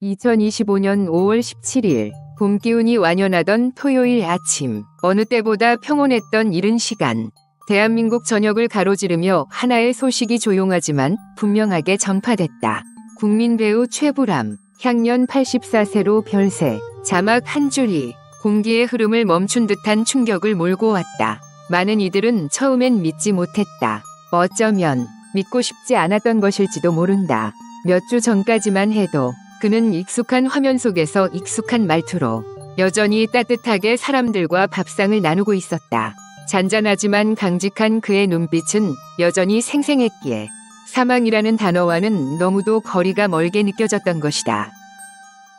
2025년 5월 17일 봄 기운이 완연하던 토요일 아침, 어느 때보다 평온했던 이른 시간, 대한민국 전역을 가로지르며 하나의 소식이 조용하지만 분명하게 전파됐다. 국민 배우 최불암, 향년 84세로 별세, 자막 한 줄이 공기의 흐름을 멈춘 듯한 충격을 몰고 왔다. 많은 이들은 처음엔 믿지 못했다. 어쩌면 믿고 싶지 않았던 것일지도 모른다. 몇 주 전까지만 해도 그는 익숙한 화면 속에서 익숙한 말투로 여전히 따뜻하게 사람들과 밥상을 나누고 있었다. 잔잔하지만 강직한 그의 눈빛은 여전히 생생했기에 사망이라는 단어와는 너무도 거리가 멀게 느껴졌던 것이다.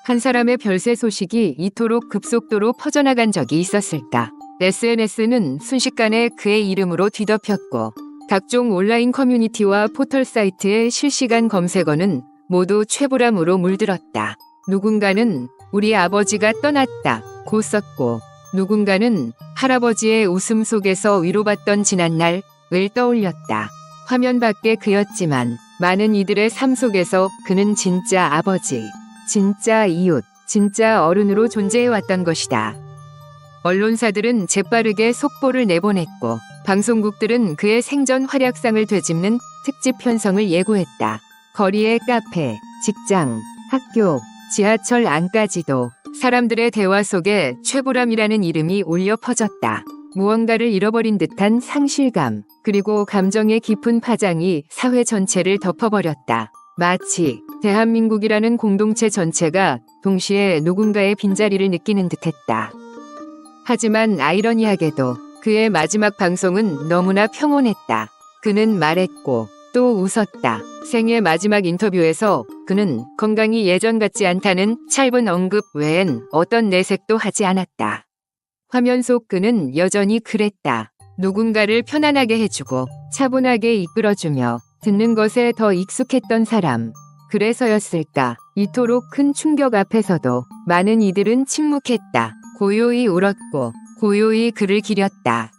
한 사람의 별세 소식이 이토록 급속도로 퍼져나간 적이 있었을까? SNS는 순식간에 그의 이름으로 뒤덮였고 각종 온라인 커뮤니티와 포털 사이트의 실시간 검색어는 모두 최불암으로 물들었다. 누군가는 우리 아버지가 떠났다 고 썼고 누군가는 할아버지의 웃음 속에서 위로받던 지난날을 떠올렸다. 화면 밖에 그였지만 많은 이들의 삶 속에서 그는 진짜 아버지, 진짜 이웃, 진짜 어른으로 존재해왔던 것이다. 언론사들은 재빠르게 속보를 내보냈고 방송국들은 그의 생전 활약상을 되짚는 특집 편성을 예고했다. 거리의 카페, 직장, 학교, 지하철 안까지도 사람들의 대화 속에 최불암이라는 이름이 울려 퍼졌다. 무언가를 잃어버린 듯한 상실감, 그리고 감정의 깊은 파장이 사회 전체를 덮어버렸다. 마치 대한민국이라는 공동체 전체가 동시에 누군가의 빈자리를 느끼는 듯했다. 하지만 아이러니하게도 그의 마지막 방송은 너무나 평온했다. 그는 말했고 또 웃었다. 생애 마지막 인터뷰에서 그는 건강이 예전 같지 않다는 짧은 언급 외엔 어떤 내색도 하지 않았다. 화면 속 그는 여전히 그랬다. 누군가를 편안하게 해주고 차분하게 이끌어주며 듣는 것에 더 익숙했던 사람. 그래서였을까? 이토록 큰 충격 앞에서도 많은 이들은 침묵했다. 고요히 울었고 고요히 그를 기렸다.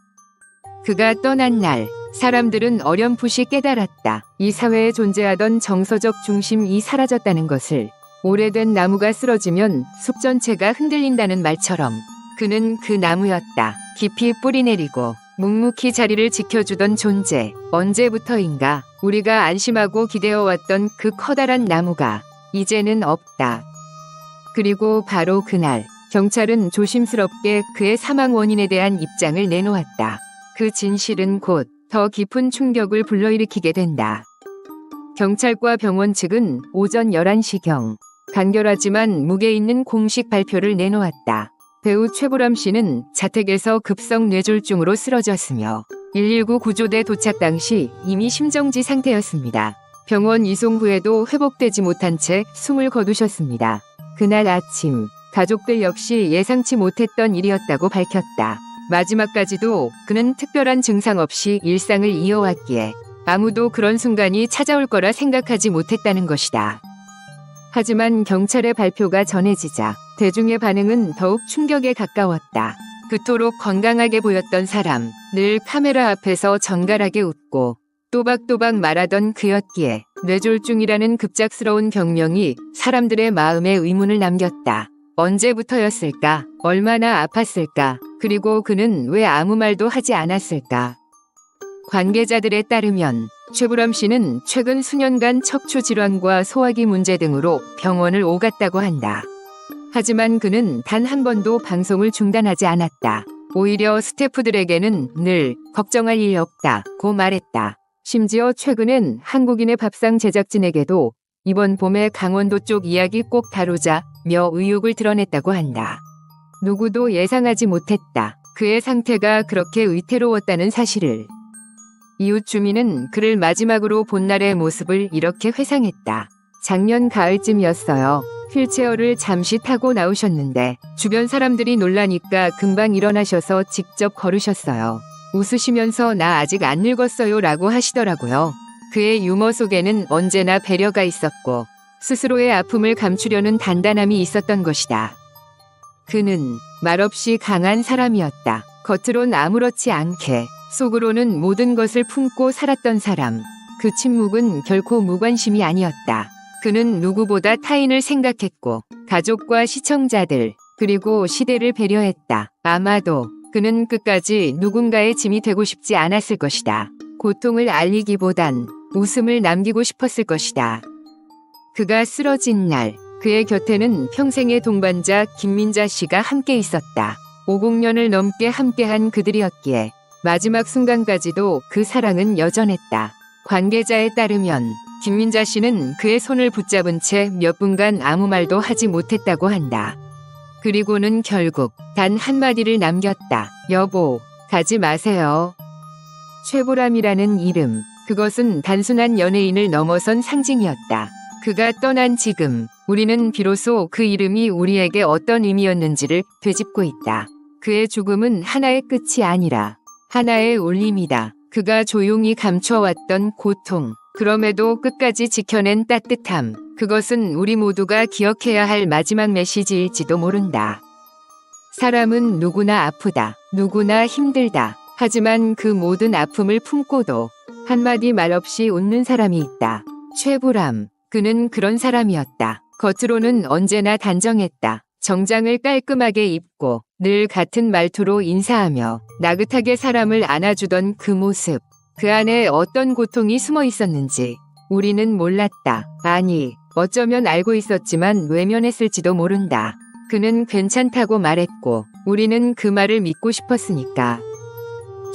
그가 떠난 날 사람들은 어렴풋이 깨달았다. 이 사회에 존재하던 정서적 중심이 사라졌다는 것을. 오래된 나무가 쓰러지면 숲 전체가 흔들린다는 말처럼 그는 그 나무였다. 깊이 뿌리내리고 묵묵히 자리를 지켜주던 존재. 언제부터인가 우리가 안심하고 기대어왔던 그 커다란 나무가 이제는 없다. 그리고 바로 그날 경찰은 조심스럽게 그의 사망 원인에 대한 입장을 내놓았다. 그 진실은 곧 더 깊은 충격을 불러일으키게 된다. 경찰과 병원 측은 오전 11시경 간결하지만 무게 있는 공식 발표를 내놓았다. 배우 최불암 씨는 자택에서 급성 뇌졸중으로 쓰러졌으며 119 구조대 도착 당시 이미 심정지 상태였습니다. 병원 이송 후에도 회복되지 못한 채 숨을 거두셨습니다. 그날 아침 가족들 역시 예상치 못했던 일이었다고 밝혔다. 마지막까지도 그는 특별한 증상 없이 일상을 이어왔기에 아무도 그런 순간이 찾아올 거라 생각하지 못했다는 것이다. 하지만 경찰의 발표가 전해지자 대중의 반응은 더욱 충격에 가까웠다. 그토록 건강하게 보였던 사람, 늘 카메라 앞에서 정갈하게 웃고 또박또박 말하던 그였기에 뇌졸중이라는 급작스러운 병명이 사람들의 마음에 의문을 남겼다. 언제부터였을까? 얼마나 아팠을까? 그리고 그는 왜 아무 말도 하지 않았을까? 관계자들에 따르면 최불암 씨는 최근 수년간 척추 질환과 소화기 문제 등으로 병원을 오갔다고 한다. 하지만 그는 단 한 번도 방송을 중단하지 않았다. 오히려 스태프들에게는 늘 걱정할 일 없다고 말했다. 심지어 최근엔 한국인의 밥상 제작진에게도 이번 봄에 강원도 쪽 이야기 꼭 다루자며 의욕을 드러냈다고 한다. 누구도 예상하지 못했다. 그의 상태가 그렇게 위태로웠다는 사실을. 이웃 주민은 그를 마지막으로 본 날의 모습을 이렇게 회상했다. 작년 가을쯤이었어요. 휠체어를 잠시 타고 나오셨는데 주변 사람들이 놀라니까 금방 일어나셔서 직접 걸으셨어요. 웃으시면서 나 아직 안 늙었어요 라고 하시더라고요. 그의 유머 속에는 언제나 배려가 있었고 스스로의 아픔을 감추려는 단단함이 있었던 것이다. 그는 말없이 강한 사람이었다. 겉으론 아무렇지 않게 속으로는 모든 것을 품고 살았던 사람. 그 침묵은 결코 무관심이 아니었다. 그는 누구보다 타인을 생각했고 가족과 시청자들 그리고 시대를 배려했다. 아마도 그는 끝까지 누군가의 짐이 되고 싶지 않았을 것이다. 고통을 알리기보단 웃음을 남기고 싶었을 것이다. 그가 쓰러진 날 그의 곁에는 평생의 동반자 김민자 씨가 함께 있었다. 50년을 넘게 함께한 그들이었기에 마지막 순간까지도 그 사랑은 여전했다. 관계자에 따르면 김민자 씨는 그의 손을 붙잡은 채 몇 분간 아무 말도 하지 못했다고 한다. 그리고는 결국 단 한마디를 남겼다. 여보, 가지 마세요. 최보람이라는 이름, 그것은 단순한 연예인을 넘어선 상징이었다. 그가 떠난 지금 우리는 비로소 그 이름이 우리에게 어떤 의미였는지를 되짚고 있다. 그의 죽음은 하나의 끝이 아니라 하나의 울림이다. 그가 조용히 감춰왔던 고통, 그럼에도 끝까지 지켜낸 따뜻함, 그것은 우리 모두가 기억해야 할 마지막 메시지일지도 모른다. 사람은 누구나 아프다. 누구나 힘들다. 하지만 그 모든 아픔을 품고도 한마디 말 없이 웃는 사람이 있다. 최보람, 그는 그런 사람이었다. 겉으로는 언제나 단정했다. 정장을 깔끔하게 입고 늘 같은 말투로 인사하며 나긋하게 사람을 안아주던 그 모습. 그 안에 어떤 고통이 숨어 있었는지 우리는 몰랐다. 아니, 어쩌면 알고 있었지만 외면했을지도 모른다. 그는 괜찮다고 말했고 우리는 그 말을 믿고 싶었으니까.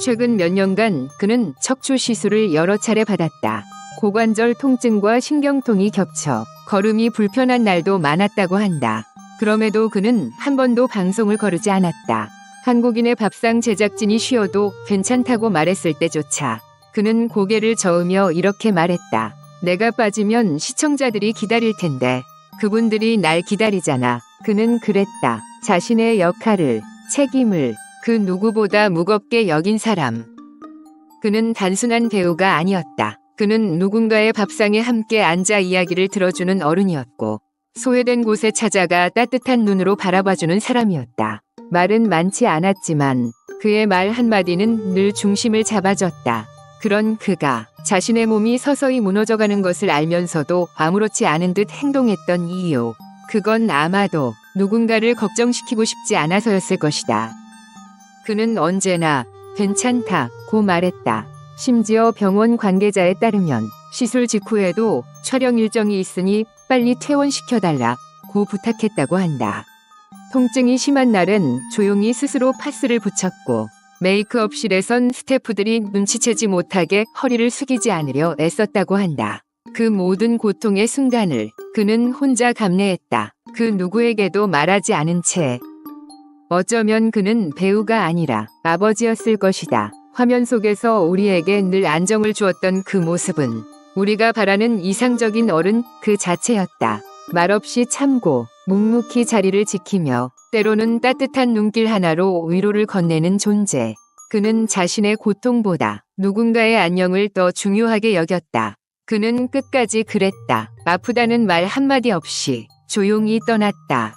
최근 몇 년간 그는 척추 시술을 여러 차례 받았다. 고관절 통증과 신경통이 겹쳐 걸음이 불편한 날도 많았다고 한다. 그럼에도 그는 한 번도 방송을 거르지 않았다. 한국인의 밥상 제작진이 쉬어도 괜찮다고 말했을 때조차 그는 고개를 저으며 이렇게 말했다. 내가 빠지면 시청자들이 기다릴 텐데 그분들이 날 기다리잖아. 그는 그랬다. 자신의 역할을, 책임을 그 누구보다 무겁게 여긴 사람. 그는 단순한 배우가 아니었다. 그는 누군가의 밥상에 함께 앉아 이야기를 들어주는 어른이었고 소외된 곳에 찾아가 따뜻한 눈으로 바라봐주는 사람이었다. 말은 많지 않았지만 그의 말 한마디는 늘 중심을 잡아줬다. 그런 그가 자신의 몸이 서서히 무너져가는 것을 알면서도 아무렇지 않은 듯 행동했던 이유. 그건 아마도 누군가를 걱정시키고 싶지 않아서였을 것이다. 그는 언제나 괜찮다고 말했다. 심지어 병원 관계자에 따르면 시술 직후에도 촬영 일정이 있으니 빨리 퇴원시켜달라고 부탁했다고 한다. 통증이 심한 날은 조용히 스스로 파스를 붙였고 메이크업실에선 스태프들이 눈치채지 못하게 허리를 숙이지 않으려 애썼다고 한다. 그 모든 고통의 순간을 그는 혼자 감내했다. 그 누구에게도 말하지 않은 채. 어쩌면 그는 배우가 아니라 아버지였을 것이다. 화면 속에서 우리에게 늘 안정을 주었던 그 모습은 우리가 바라는 이상적인 어른 그 자체였다. 말없이 참고 묵묵히 자리를 지키며 때로는 따뜻한 눈길 하나로 위로를 건네는 존재. 그는 자신의 고통보다 누군가의 안녕을 더 중요하게 여겼다. 그는 끝까지 그랬다. 아프다는 말 한마디 없이 조용히 떠났다.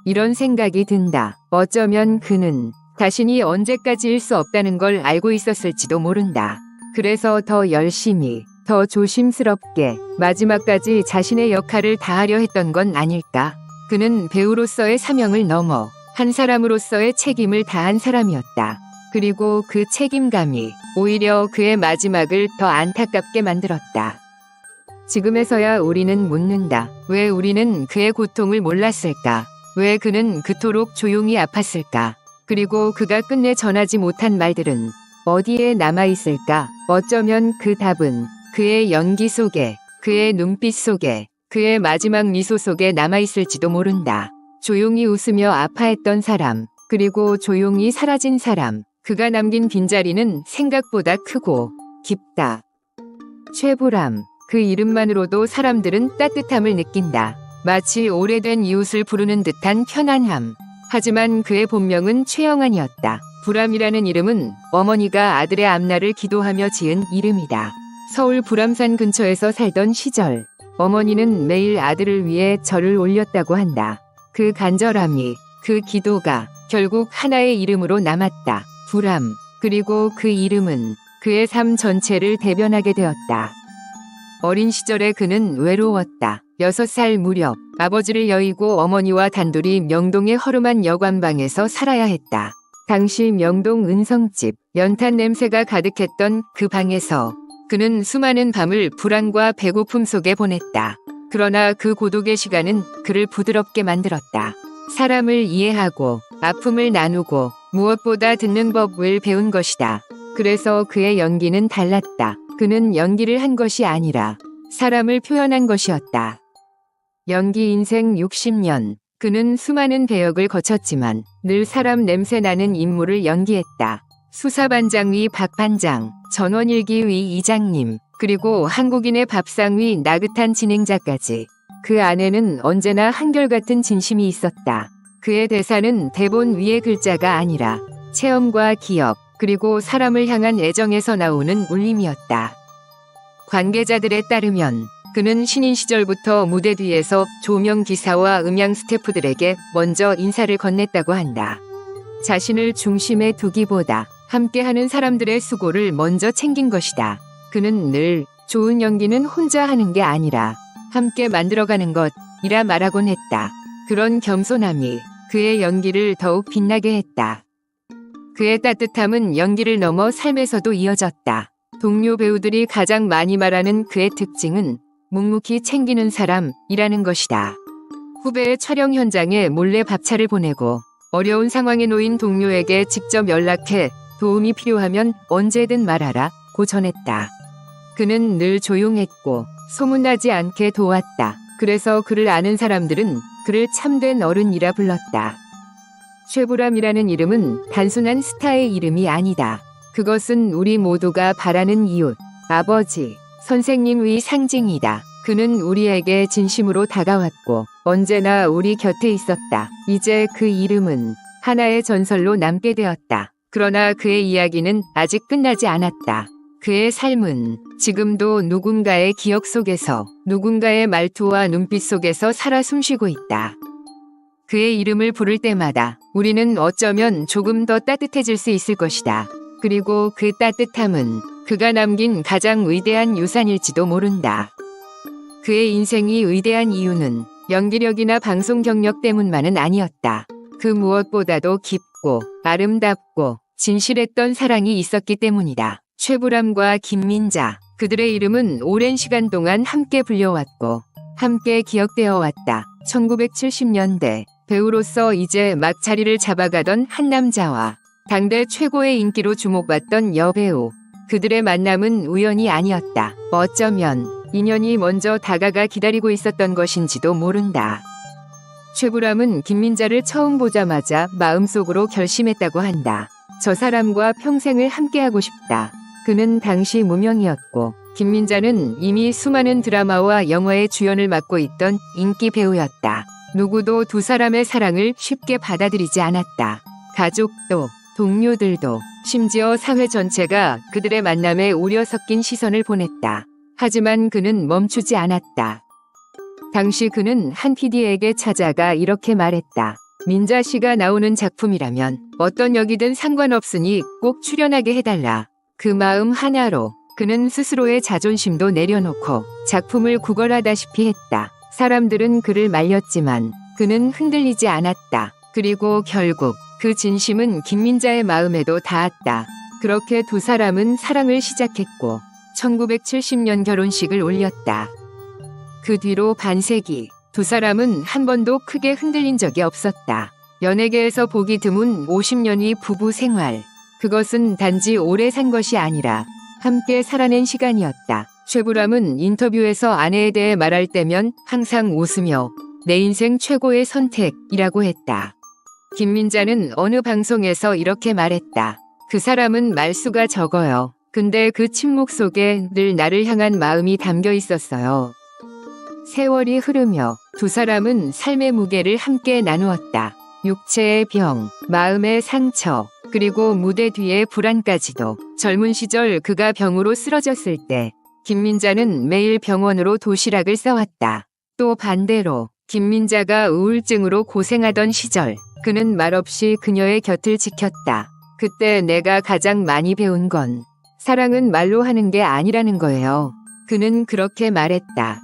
이런 생각이 든다. 어쩌면 그는 자신이 언제까지일 수 없다는 걸 알고 있었을지도 모른다. 그래서 더 열심히, 더 조심스럽게 마지막까지 자신의 역할을 다하려 했던 건 아닐까? 그는 배우로서의 사명을 넘어 한 사람으로서의 책임을 다한 사람이었다. 그리고 그 책임감이 오히려 그의 마지막을 더 안타깝게 만들었다. 지금에서야 우리는 묻는다. 왜 우리는 그의 고통을 몰랐을까? 왜 그는 그토록 조용히 아팠을까? 그리고 그가 끝내 전하지 못한 말들은 어디에 남아있을까? 어쩌면 그 답은 그의 연기 속에, 그의 눈빛 속에, 그의 마지막 미소 속에 남아있을지도 모른다. 조용히 웃으며 아파했던 사람, 그리고 조용히 사라진 사람, 그가 남긴 빈자리는 생각보다 크고 깊다. 최보람, 그 이름만으로도 사람들은 따뜻함을 느낀다. 마치 오래된 이웃을 부르는 듯한 편안함. 하지만 그의 본명은 최영안이었다. 불암이라는 이름은 어머니가 아들의 앞날을 기도하며 지은 이름이다. 서울 불암산 근처에서 살던 시절 어머니는 매일 아들을 위해 절을 올렸다고 한다. 그 간절함이, 그 기도가 결국 하나의 이름으로 남았다. 불암. 그리고 그 이름은 그의 삶 전체를 대변하게 되었다. 어린 시절에 그는 외로웠다. 6살 무렵 아버지를 여의고 어머니와 단둘이 명동의 허름한 여관방에서 살아야 했다. 당시 명동 은성집 연탄 냄새가 가득했던 그 방에서 그는 수많은 밤을 불안과 배고픔 속에 보냈다. 그러나 그 고독의 시간은 그를 부드럽게 만들었다. 사람을 이해하고 아픔을 나누고 무엇보다 듣는 법을 배운 것이다. 그래서 그의 연기는 달랐다. 그는 연기를 한 것이 아니라 사람을 표현한 것이었다. 연기 인생 60년. 그는 수많은 배역을 거쳤지만 늘 사람 냄새 나는 인물을 연기했다. 수사반장 위 박반장, 전원일기 위 이장님, 그리고 한국인의 밥상 위 나긋한 진행자까지. 그 안에는 언제나 한결같은 진심이 있었다. 그의 대사는 대본 위의 글자가 아니라 체험과 기억, 그리고 사람을 향한 애정에서 나오는 울림이었다. 관계자들에 따르면 그는 신인 시절부터 무대 뒤에서 조명 기사와 음향 스태프들에게 먼저 인사를 건넸다고 한다. 자신을 중심에 두기보다 함께하는 사람들의 수고를 먼저 챙긴 것이다. 그는 늘 좋은 연기는 혼자 하는 게 아니라 함께 만들어가는 것이라 말하곤 했다. 그런 겸손함이 그의 연기를 더욱 빛나게 했다. 그의 따뜻함은 연기를 넘어 삶에서도 이어졌다. 동료 배우들이 가장 많이 말하는 그의 특징은 묵묵히 챙기는 사람이라는 것이다. 후배의 촬영 현장에 몰래 밥차를 보내고 어려운 상황에 놓인 동료에게 직접 연락해 도움이 필요하면 언제든 말하라고 전했다. 그는 늘 조용했고 소문나지 않게 도왔다. 그래서 그를 아는 사람들은 그를 참된 어른이라 불렀다. 최불암이라는 이름은 단순한 스타의 이름이 아니다. 그것은 우리 모두가 바라는 이웃, 아버지, 선생님의 상징이다. 그는 우리에게 진심으로 다가왔고 언제나 우리 곁에 있었다. 이제 그 이름은 하나의 전설로 남게 되었다. 그러나 그의 이야기는 아직 끝나지 않았다. 그의 삶은 지금도 누군가의 기억 속에서, 누군가의 말투와 눈빛 속에서 살아 숨쉬고 있다. 그의 이름을 부를 때마다 우리는 어쩌면 조금 더 따뜻해질 수 있을 것이다. 그리고 그 따뜻함은 그가 남긴 가장 위대한 유산일지도 모른다. 그의 인생이 위대한 이유는 연기력이나 방송 경력 때문만은 아니었다. 그 무엇보다도 깊고 아름답고 진실했던 사랑이 있었기 때문이다. 최불암과 김민자, 그들의 이름은 오랜 시간 동안 함께 불려왔고 함께 기억되어 왔다. 1970년대 배우로서 이제 막 자리를 잡아가던 한 남자와 당대 최고의 인기로 주목받던 여배우. 그들의 만남은 우연이 아니었다. 어쩌면 인연이 먼저 다가가 기다리고 있었던 것인지도 모른다. 최불암은 김민자를 처음 보자마자 마음속으로 결심했다고 한다. 저 사람과 평생을 함께하고 싶다. 그는 당시 무명이었고 김민자는 이미 수많은 드라마와 영화의 주연을 맡고 있던 인기 배우였다. 누구도 두 사람의 사랑을 쉽게 받아들이지 않았다. 가족도 동료들도 심지어 사회 전체가 그들의 만남에 우려 섞인 시선을 보냈다. 하지만 그는 멈추지 않았다. 당시 그는 한 PD에게 찾아가 이렇게 말했다. 민자 씨가 나오는 작품이라면 어떤 역이든 상관없으니 꼭 출연하게 해달라. 그 마음 하나로 그는 스스로의 자존심도 내려놓고 작품을 구걸하다시피 했다. 사람들은 그를 말렸지만 그는 흔들리지 않았다. 그리고 결국 그 진심은 김민자의 마음에도 닿았다. 그렇게 두 사람은 사랑을 시작했고 1970년 결혼식을 올렸다. 그 뒤로 반세기 두 사람은 한 번도 크게 흔들린 적이 없었다. 연예계에서 보기 드문 50년의 부부 생활. 그것은 단지 오래 산 것이 아니라 함께 살아낸 시간이었다. 최불암은 인터뷰에서 아내에 대해 말할 때면 항상 웃으며 내 인생 최고의 선택이라고 했다. 김민자는 어느 방송에서 이렇게 말했다. 그 사람은 말수가 적어요. 근데 그 침묵 속에 늘 나를 향한 마음이 담겨 있었어요. 세월이 흐르며 두 사람은 삶의 무게를 함께 나누었다. 육체의 병, 마음의 상처, 그리고 무대 뒤의 불안까지도. 젊은 시절 그가 병으로 쓰러졌을 때 김민자는 매일 병원으로 도시락을 싸왔다. 또 반대로 김민자가 우울증으로 고생하던 시절 그는 말없이 그녀의 곁을 지켰다. 그때 내가 가장 많이 배운 건 사랑은 말로 하는 게 아니라는 거예요. 그는 그렇게 말했다.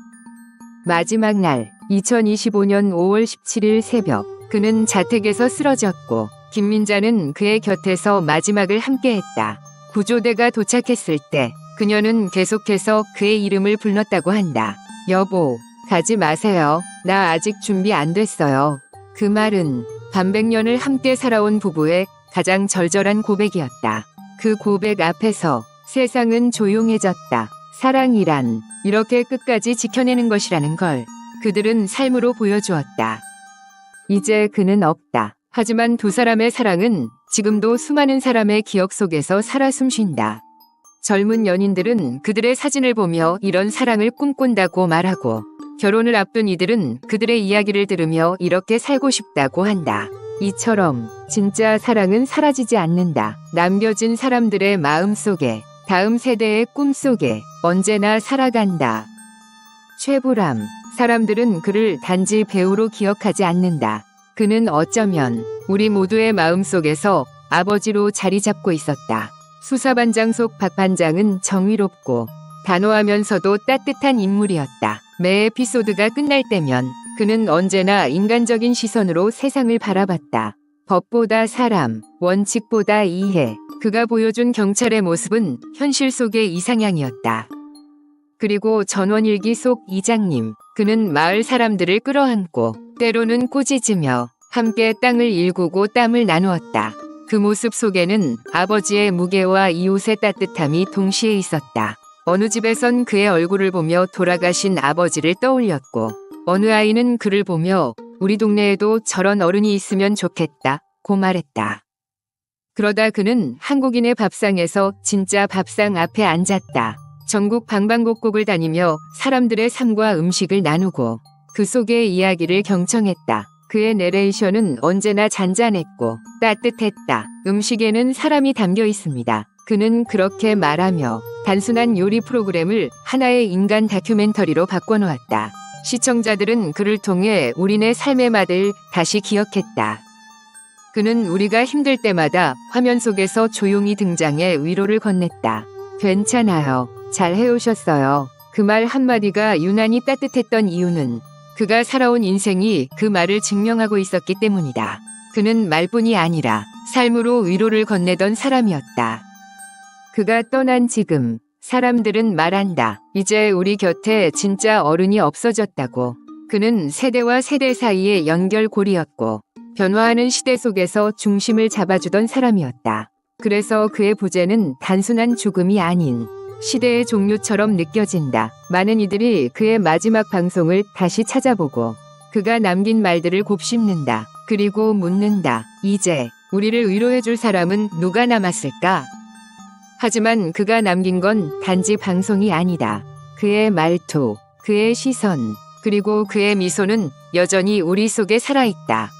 마지막 날 2025년 5월 17일 새벽 그는 자택에서 쓰러졌고 김민자는 그의 곁에서 마지막을 함께했다. 구조대가 도착했을 때 그녀는 계속해서 그의 이름을 불렀다고 한다. 여보, 가지 마세요. 나 아직 준비 안 됐어요. 그 말은 반백년을 함께 살아온 부부의 가장 절절한 고백이었다. 그 고백 앞에서 세상은 조용해졌다. 사랑이란 이렇게 끝까지 지켜내는 것이라는 걸 그들은 삶으로 보여주었다. 이제 그는 없다. 하지만 두 사람의 사랑은 지금도 수많은 사람의 기억 속에서 살아 숨쉰다. 젊은 연인들은 그들의 사진을 보며 이런 사랑을 꿈꾼다고 말하고 결혼을 앞둔 이들은 그들의 이야기를 들으며 이렇게 살고 싶다고 한다. 이처럼 진짜 사랑은 사라지지 않는다. 남겨진 사람들의 마음 속에, 다음 세대의 꿈 속에 언제나 살아간다. 최불암, 사람들은 그를 단지 배우로 기억하지 않는다. 그는 어쩌면 우리 모두의 마음 속에서 아버지로 자리 잡고 있었다. 수사반장 속 박반장은 정의롭고 단호하면서도 따뜻한 인물이었다. 매 에피소드가 끝날 때면 그는 언제나 인간적인 시선으로 세상을 바라봤다. 법보다 사람, 원칙보다 이해. 그가 보여준 경찰의 모습은 현실 속의 이상향이었다. 그리고 전원일기 속 이장님, 그는 마을 사람들을 끌어안고 때로는 꾸짖으며 함께 땅을 일구고 땀을 나누었다. 그 모습 속에는 아버지의 무게와 이웃의 따뜻함이 동시에 있었다. 어느 집에선 그의 얼굴을 보며 돌아가신 아버지를 떠올렸고 어느 아이는 그를 보며 우리 동네에도 저런 어른이 있으면 좋겠다고 말했다. 그러다 그는 한국인의 밥상에서 진짜 밥상 앞에 앉았다. 전국 방방곡곡을 다니며 사람들의 삶과 음식을 나누고 그 속의 이야기를 경청했다. 그의 내레이션은 언제나 잔잔했고 따뜻했다. 음식에는 사람이 담겨 있습니다. 그는 그렇게 말하며 단순한 요리 프로그램을 하나의 인간 다큐멘터리로 바꿔놓았다. 시청자들은 그를 통해 우리네 삶의 맛을 다시 기억했다. 그는 우리가 힘들 때마다 화면 속에서 조용히 등장해 위로를 건넸다. 괜찮아요. 잘 해오셨어요. 그 말 한마디가 유난히 따뜻했던 이유는 그가 살아온 인생이 그 말을 증명하고 있었기 때문이다. 그는 말뿐이 아니라 삶으로 위로를 건네던 사람이었다. 그가 떠난 지금 사람들은 말한다. 이제 우리 곁에 진짜 어른이 없어졌다고. 그는 세대와 세대 사이의 연결고리였고 변화하는 시대 속에서 중심을 잡아주던 사람이었다. 그래서 그의 부재는 단순한 죽음이 아닌 시대의 종료처럼 느껴진다. 많은 이들이 그의 마지막 방송을 다시 찾아보고 그가 남긴 말들을 곱씹는다. 그리고 묻는다. 이제 우리를 위로해줄 사람은 누가 남았을까? 하지만 그가 남긴 건 단지 방송이 아니다. 그의 말투, 그의 시선, 그리고 그의 미소는 여전히 우리 속에 살아있다.